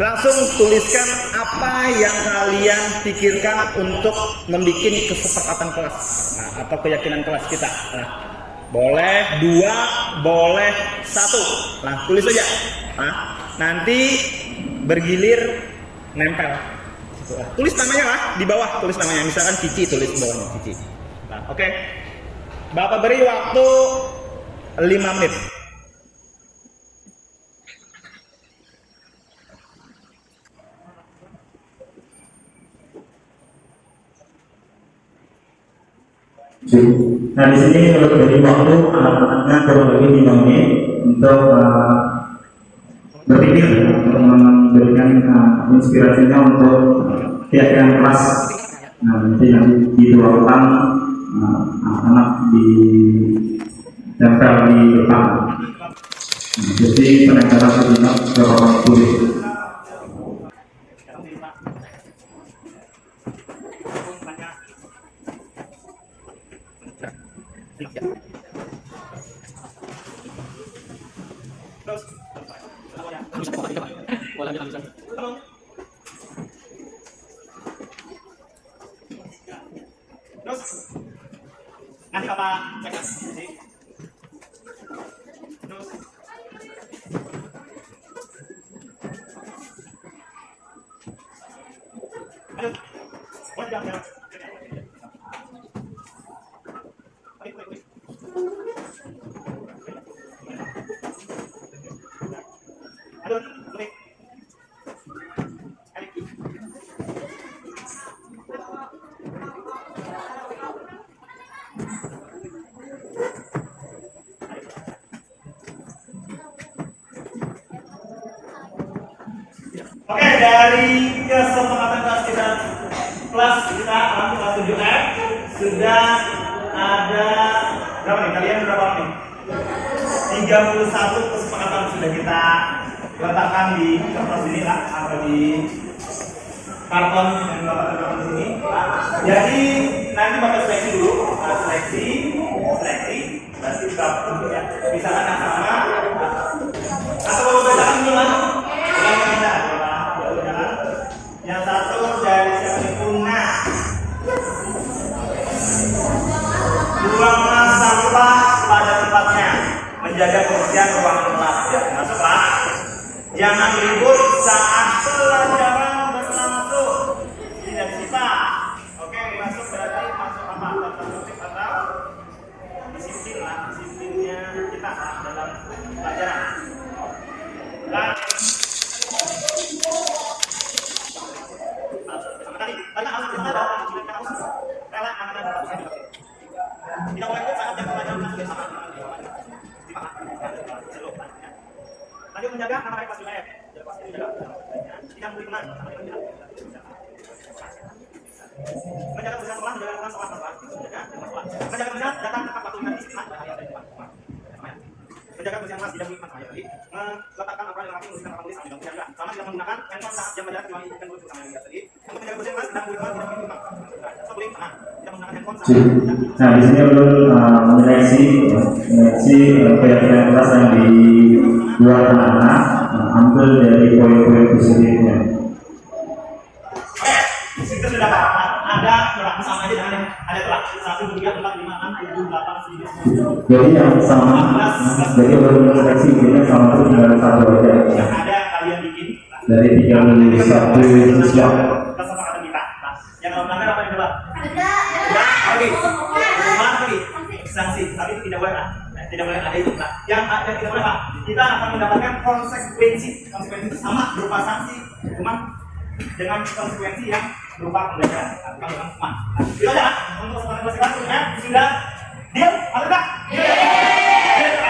Langsung tuliskan apa yang kalian pikirkan untuk membuat kesepakatan kelas, nah, atau keyakinan kelas kita. Nah, boleh 2, boleh 1. Nah, tulis aja. Nah, nanti bergilir nempel. Tulis namanya lah di bawah, tulis namanya. Misalkan Cici, tulis bawahnya Cici. Nah, oke. Bapak beri waktu 5 menit. Nah di sini kalau dari waktu anak-anaknya kurang lebih 5 menit untuk berpikir untuk memberikan inspirasinya untuk keyakinan kelas. Nah nanti dituangkan anak-anak di tempel di depan. Nah, jadi penegasan sejenak ke orang tulis. Terus nanti Bapak cek sih. Terus aduh, boleh jangan. Aduh, boleh. Oke, dari kesepakatan kelas kita kelas 7F sudah ada berapa nih? Kalian berapa nih? 31 kesepakatan sudah kita letakkan di kertas ini lah, atau di karton yang Bapak letakkan di sini. Jadi nanti Bapak seleksi dulu, seleksi, berarti berapa ya? Misalkan yang sama atau Bapak bedakan dulu lah. Yang satu dari siapa nih? Una. Buanglah sampah pada tempatnya, menjaga kebersihan ruangan kelas. Ya, masuklah. Jangan ribut saat pelajaran berlangsung. Tidak kita. Oke, masuk berarti masuk apa? Tata tertib atau disiplin lah, disiplinnya kita dalam pelajaran. Dan tidak boleh ikut saat jam pelajaran sudah sama. Lanjut menjaga nama baik kelas 5F. Tidak memberi teman. Menjaga kebersihan sekolah, menjaga lingkungan sekolah tempat. Menjaga kebersihan datang tepat waktu dan disiplin. Menjaga kebersihan kelas tidak memberi teman. Jadi meletakkan aturan yang rapi, menuliskan apa tulis sambil menjaga. Sama tidak menggunakan handphone saat jam pelajaran kecuali kan dulu sama yang biasa. Jadi untuk menjaga kebersihan kelas tidak memberi teman, tidak memberi teman. Sebelum tenang, tidak menggunakan handphone saat. Nah di sini ulun menyeleksi keyakinan kelas yang dibuat anak-anak, ambil dari poin-poin positifnya. Itu sudah ada telah sama aja dengan yang ada telah 1, 2, 3, 4, 5, 6, 7, 8, 9, 10. Jadi yang sama, jadi ulun menyeleksi ini sama itu tinggal 1 aja. Yang ada kalian dari 31 siswa. Kesepakatan kita. Nah, yang kalau melanggar apa yang coba? Ya, oke. Hukuman lagi. Sanksi. Tapi itu tidak boleh, tidak boleh ada itu. Nah, yang tidak boleh, Pak. Kita akan mendapatkan konsekuensi. Konsekuensi itu sama berupa sanksi, hukuman dengan konsekuensi yang berupa pembelajaran. Bukan hukuman. Nah, itu aja untuk kesempatan kelas kita. Sudah. Deal? Atau enggak?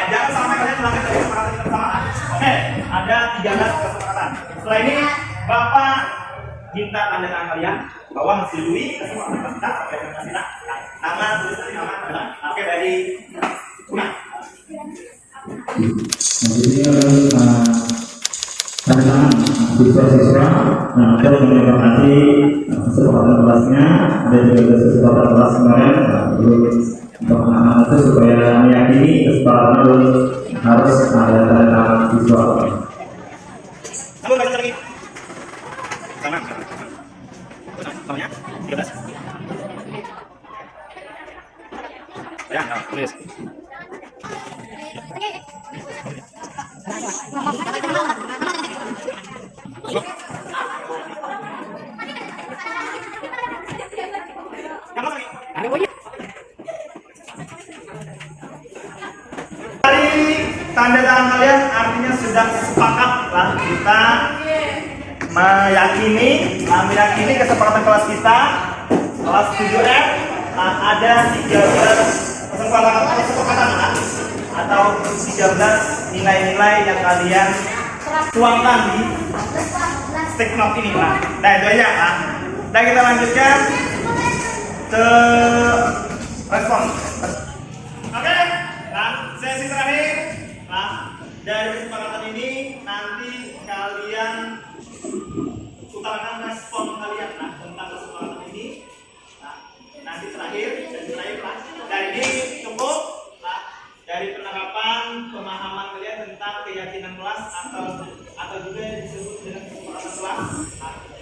Jangan sampai kalian melanggar dari kesepakatan kita bersama. Oke, ada 13 kesepakatan. Setelah ini, Bapak minta tanda tangan kalian bahwa menyetujui kesepakatan kita sampai dengan kita. Nama tulis tadi nama adalah oke dari Una. Tentang siswa-siswa untuk menyepakati kesepakatan kelasnya, ada juga kesepakatan kelas kemarin untuk anak-anak itu supaya meyakini kesepakatan harus ada tanda tangan siswa. Kamu baca lagi. Sama. Namanya 13. Ya, tulis. Dari tanda tangan kalian artinya sudah sepakat lah kita meyakini kesepakatan kelas kita kelas 7F ada 13 kesepakatan atau 13 nilai-nilai yang kalian tuangkan di stick note ini lah. Nah itu aja lah. Dan kita lanjutkan ke respon. Oke, nah sesi terakhir. Nah dari kesepakatan ini nanti kalian utarakan respon kalian tentang kesepakatan ini. Nah, nanti terakhir lah. Dan ini cukup dari penerapan pemahaman kalian tentang keyakinan kelas atau juga yang disebut dengan kesepakatan kelas.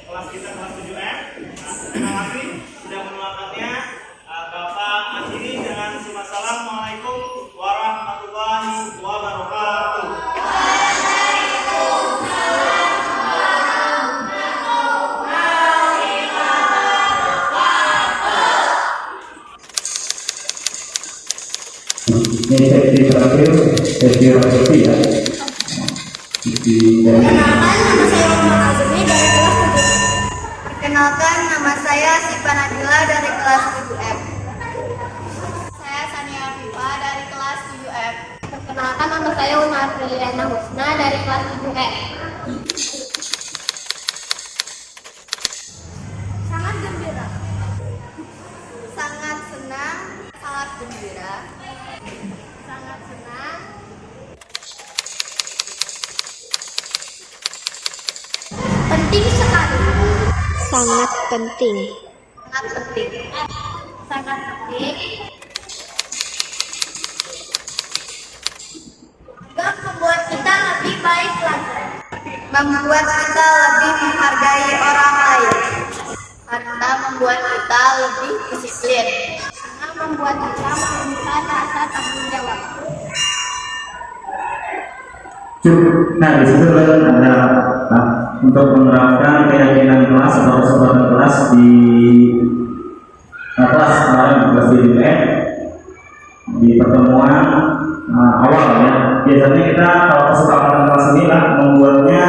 Kelas kita kelas 7F. Terima kasih sudah meluangkannya. Bapak akhiri dengan Assalamualaikum warahmatullahi wabarakatuh. Ini sesi terakhir, sesi refleksi ya. Perkenalkan, nama saya Sipa Nadila dari kelas 7F. Saya Sania Afifa dari kelas 7F. Perkenalkan, nama saya Una Apriliana Husna dari kelas 7F. Sangat gembira. Sangat senang, sangat gembira. Sangat senang. Penting sekali. Sangat penting. Sangat penting. Sangat penting. Dan membuat kita lebih baik lagi. Membuat kita lebih menghargai orang lain. Karena membuat kita lebih disiplin. Karena membuat kita menemukan rasa tanggung jawab. Nah, di situ ada untuk menerapkan keyakinan kelas atau kesepakatan kelas di kelas kemarin kelas 7F di pertemuan awal ya. Biasanya kita kalau kesepakatan kelas ini lah membuatnya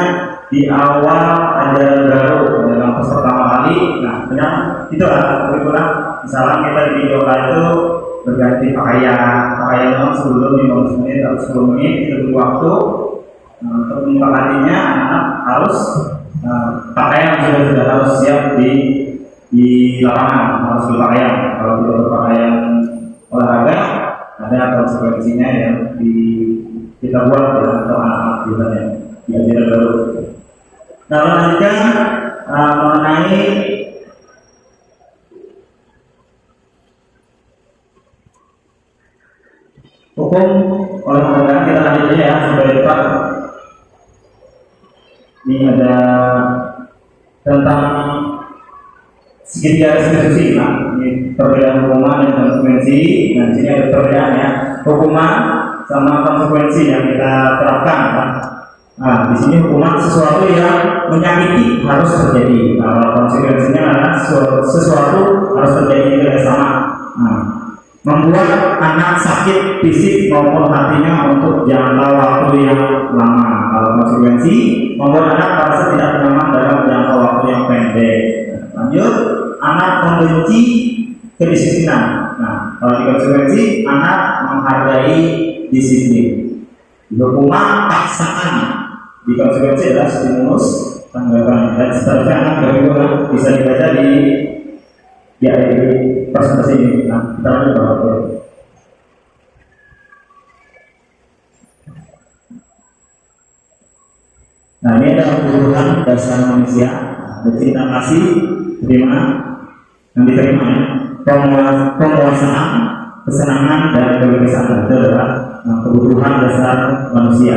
di awal ajaran baru dalam kelas pertama kali. Nah, yang itulah misalnya kita di video itu berganti pakaian memang sebelum 15 menit atau 10 menit itu butuh waktu. Untuk mengkalinya anak harus pakaian sudah harus siap di lapangan, harus berpakaian. Kalau tidak berpakaian olahraga ada konsekuensinya yang kita buat ya, untuk anak-anak kita yang diajar baru. Nah, lanjutkan mengenai hukum olahraga kita lanjut ya sampai depan. Ini ada tentang segitiga restitusi. Nah, ini perbedaan hukuman dan konsekuensi. Dan di sini ada perbedaan ya, hukuman sama konsekuensi yang kita terapkan. Nah, di sini hukuman sesuatu yang menyakiti harus terjadi. Nah, konsekuensinya adalah sesuatu harus terjadi yang sama. Nah, membuat anak sakit fisik maupun hatinya untuk jangka waktu yang lama. Kalau konsekuensi membuat anak merasa tidak nyaman dalam jangka waktu yang pendek. Lanjut, anak membenci kedisiplinan. Nah, kalau di konsekuensi anak menghargai disiplin. Hukuman paksaan di konsekuensi adalah stimulus tanggapan dan seterusnya. Anak bagaimana bisa dibaca di presentasi ini. Nah, kita lanjut bahwa nah, ini adalah kebutuhan dasar manusia. Bercinta kasih, terima, yang diterima ya. Penguasaan, kesenangan, dan kebebasan itu adalah kebutuhan dasar manusia.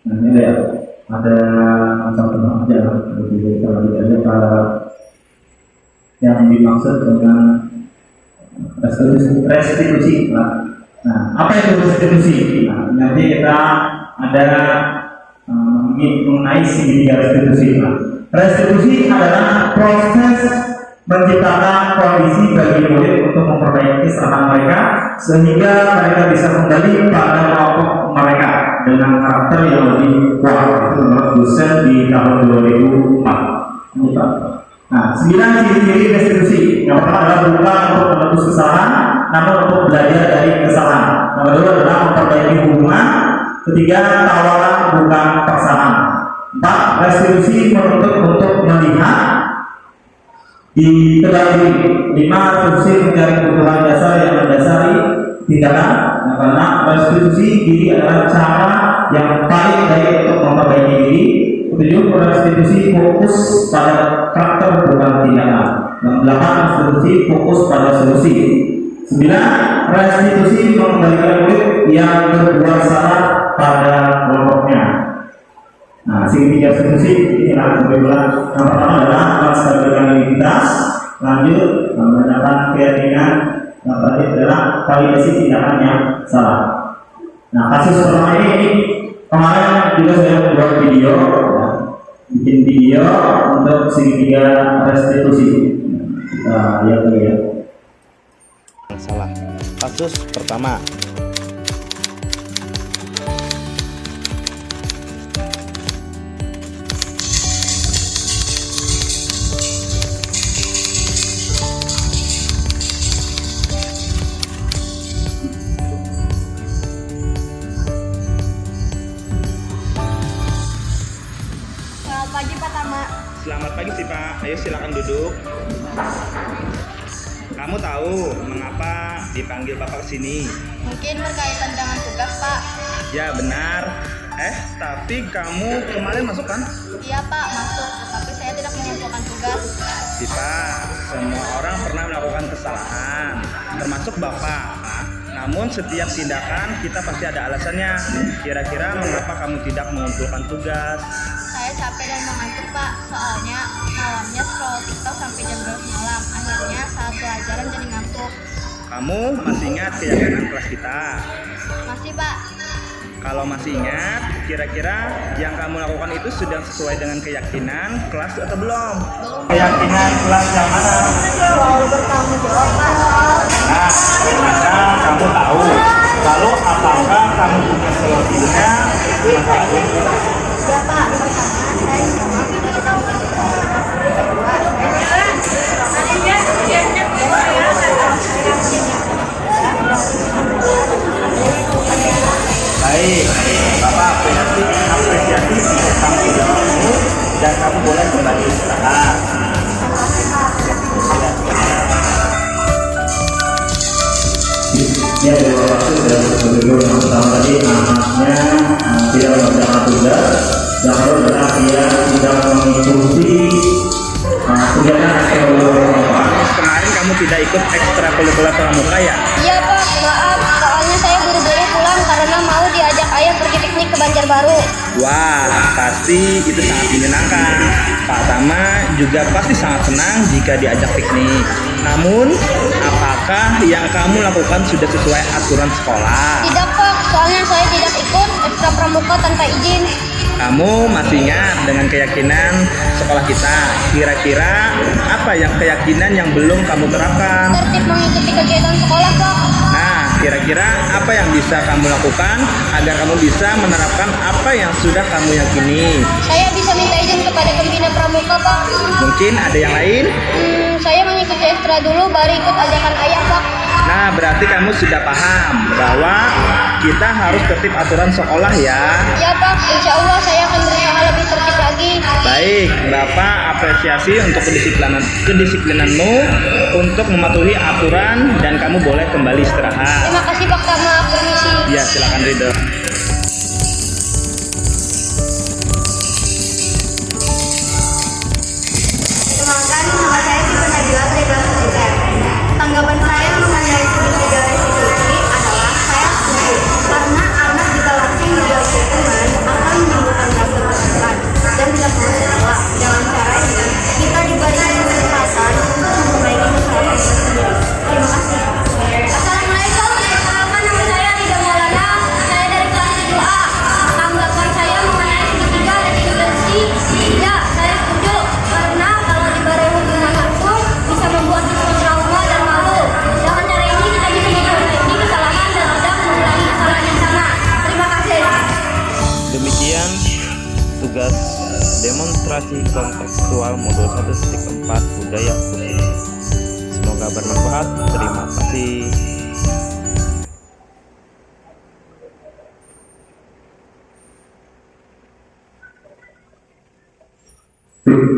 Nah, ini ada contoh aja lah. Kita lihat aja yang dimaksud dengan restitusi. Nah, apa itu restitusi? Nah, nanti kita ada mengenai segitiga restitusi. Nah, restitusi adalah proses menciptakan kondisi bagi murid untuk memperbaiki kesalahan mereka sehingga mereka bisa kembali pada kelompok mereka dengan karakter yang lebih kuat. Itu menurut dosen di tahun 2004. Nah, 9 ciri-ciri restitusi. Yang pertama adalah bukan untuk menebus kesalahan, namun untuk belajar dari kesalahan. Yang kedua adalah memperbaiki hubungan. Ketiga, tawaran bukan paksaan. 4, restitusi menuntut untuk melihat di kedai. 5, restitusi mencari kebutuhan dasar yang mendasari tindakan. Nah, karena restitusi diri adalah cara yang paling baik untuk memperbaiki diri. 7, restitusi fokus pada karakter bukan tindakan. 8, restitusi fokus pada solusi. 9, restitusi mengembalikan murid yang berbuat salah pada kelompoknya. Nah, segitiga restitusi inilah yang pertama adalah menstabilkan identitas, lanjut menanyakan keyakinan, yang terakhir adalah validasi tindakan yang salah. Nah, kasus pertama ini kemarin juga saya membuat video, bikin video untuk segitiga restitusi. Kita lihat dulu ya. Salah. Kasus pertama. Selamat pagi Pak Tama. Selamat pagi sih Pak. Ayo silakan duduk. Kamu tahu mengapa dipanggil Bapak ke sini? Mungkin berkaitan dengan tugas Pak. Ya benar. Tapi kamu kemarin masuk kan? Iya Pak, masuk. Tetapi saya tidak mengumpulkan tugas. Sipa, semua orang pernah melakukan kesalahan, termasuk Bapak. Namun setiap tindakan kita pasti ada alasannya. Kira-kira mengapa kamu tidak mengumpulkan tugas? Saya capek dan mengantuk Pak. Soalnya malamnya scroll TikTok sampai jam 12 malam. Akhirnya saat pelajaran jadi ngantuk. Kamu masih ingat keyakinan kelas kita? Masih Pak. Kalau masih ingat, kira-kira yang kamu lakukan itu sudah sesuai dengan keyakinan kelas atau belum? Keyakinan kelas yang mana? Selalu bertanggung jawab Pak. Nah, maka kamu tahu. Lalu apakah kamu punya solusinya? Ya Pak, pertama saya sama beritahu Baik, Bapak apresiasi tanggung jawabmu dan kamu boleh kembali istirahat. Ya, terima kasih sudah yang pertama tadi anaknya tidak mengerjakan tugas dan lalu adalah dia tidak mengikuti kegiatan ekstrakurikuler. Kemarin kamu tidak ikut ekstrakurikuler pramuka ya? Iya Pak, maaf. Soalnya saya buru-buru pulang karena mau diajak ayah pergi piknik ke Banjarbaru. Wah, pasti itu sangat menyenangkan. Pak Tama juga pasti sangat senang jika diajak piknik. Namun, apakah yang kamu lakukan sudah sesuai aturan sekolah? Tidak Pak, Soalnya saya tidak ikut ekstra pramuka tanpa izin. Kamu masih ingat dengan keyakinan sekolah kita? Kira-kira apa yang keyakinan yang belum kamu terapkan? Tertib mengikuti kegiatan sekolah, Pak. Nah, kira-kira apa yang bisa kamu lakukan agar kamu bisa menerapkan apa yang sudah kamu yakini? Saya bisa minta izin kepada pembina pramuka, Pak. Mungkin ada yang lain? Saya mengikuti ekstra dulu, baru ikut ajakan ayah, Pak. Nah, berarti kamu sudah paham bahwa kita harus tertib aturan sekolah ya. Ya, Pak. Insya Allah saya akan berusaha lebih tertib lagi. Baik, Bapak apresiasi untuk kedisiplinanmu untuk mematuhi aturan dan kamu boleh kembali istirahat. Terima kasih, Pak Tama. Permisi. Ya, silakan Ridho. Perkenalkan, nama saya Siva Nabila dari kelas 7F. Tanggapan saya mengenai segitiga restitusi adalah saya setuju karena anak jika langsung menjauh lingkungan akan menimbulkan rasa bersalah dan tidak mau sekolah. Dengan cara ini kita diberikan kesempatan untuk memperbaiki kesalahan kita sendiri. Terima kasih. Assalamualaikum. Perkenalkan, nama saya Rida Maulana. Saya dari kelas 7A. Tanggapan saya mengenai segitiga restitusi, ya saya setuju karena kalau diberi hukuman langsung bisa membuat kita trauma dan malu. Dengan cara ini kita bisa memperbaiki kesalahan dan tidak mengulangi kesalahan yang sama. Terima kasih. Demikian tugas demonstrasi kontekstual modul 1.4 budaya khusus. Semoga bermanfaat. Terima kasih.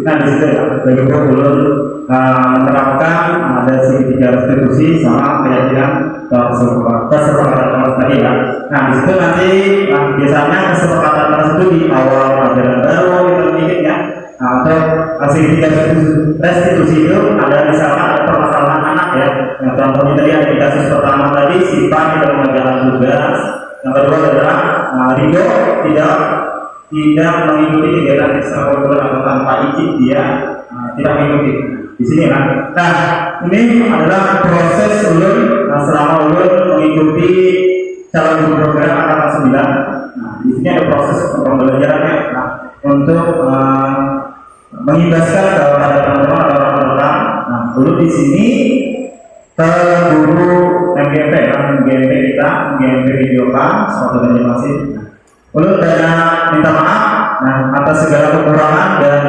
Nah, di situ ya, bagaimana ulun menerapkan ada segitiga restitusi sama keyakinan kesepakatan tadi ya. Nah, di situ nanti biasanya kesepakatan tersebut di awal ajaran baru kita sedikit ya. Nah, untuk segitiga restitusi itu ada misalkan ada permasalahan anak ya. Yang contohnya tadi ada di kasus pertama tadi Sipa tidak mengerjakan tugas. Yang kedua adalah Ridho tidak mengikuti kegiatan ekstrakurikuler atau tanpa izin dia tidak mengikuti di sini kan. Nah, ini adalah proses ulun selama ulun mengikuti calon guru program angkatan 9. Nah, di sini ada proses pembelajarannya untuk mengimbaskan kepada teman-teman atau orang-orang. Nah, ulun di sini ke guru MGMP kita, MGMP Videoka, suatu masih. Ulun banyak minta maaf atas segala kekurangan dan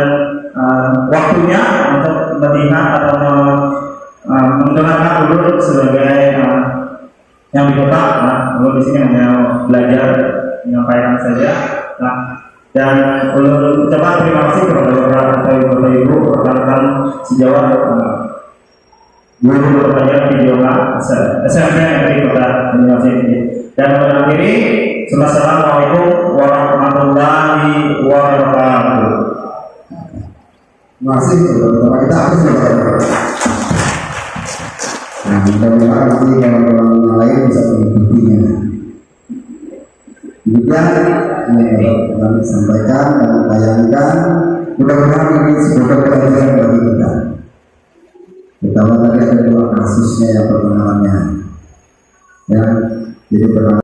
waktunya untuk melihat atau mendengarkan ulun sebagai yang di kota. Ulun di sini hanya belajar menyampaikan saja. Dan ulun ucapkan terima kasih kepada beberapa ibu rekan-rekan sejawat guru pelajaran video SMP yang di kota Banyuwangi. Dan mengakhiri, Assalamualaikum warahmatullahi wabarakatuh. Terima kasih teman-teman, kita harus berdoa. Nah, mudah-mudahan nanti kawan-kawan yang lain bisa mengikutinya. Demikian yang kami sampaikan dan bayangkan, mudah-mudahan ini sebuah pelajaran bagi kita. Pertama tadi ada dua kasusnya yang perkenalannya, ya, jadi pertama